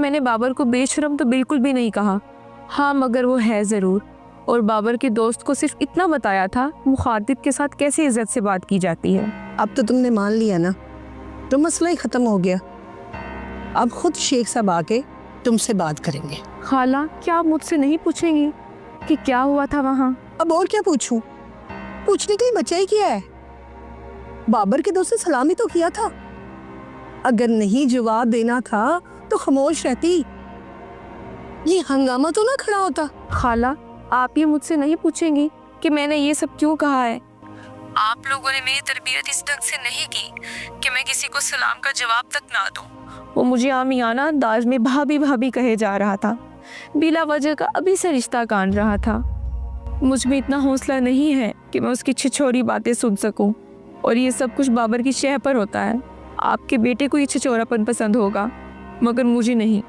میں نے بابر کو بےشرم تو بالکل بھی نہیں کہا. ہاں مگر وہ ہے ضرور. اور بابر کے دوست کو صرف اتنا بتایا تھا مخاطب کے ساتھ کیسے عزت سے بات کی جاتی ہے. اب تو تم نے مان لیا نا، تو مسئلہ ہی ختم ہو گیا. اب خود شیخ صاحب آ کے تم سے بات کریں گے. خالہ کیا آپ مجھ سے نہیں پوچھیں گی کہ کیا ہوا تھا وہاں؟ اب اور کیا پوچھوں؟ پوچھنے کے لیے بچہ ہی کیا ہے؟ بابر کے دوست سے سلام ہی تو کیا تھا. اگر نہیں جواب دینا تھا تو خاموش رہتی، یہ ہنگامہ تو نہ کھڑا ہوتا. خالہ آپ یہ مجھ سے نہیں پوچھیں گی کہ میں نے یہ سب کیوں کہا ہے؟ آپ لوگوں نے میری تربیت اس ڈھنگ سے نہیں کی کہ میں کسی کو سلام کا جواب تک نہ دوں. وہ مجھے عامیانہ انداز میں بھابھی بھابھی کہے جا رہا تھا، بلا وجہ کا ابھی سے رشتہ کاٹ رہا تھا. مجھ میں اتنا حوصلہ نہیں ہے کہ میں اس کی چھچوری باتیں سن سکوں، اور یہ سب کچھ بابر کی شہ پر ہوتا ہے. آپ کے بیٹے کو یہ چھچورا پن پسند ہوگا مگر مجھے نہیں.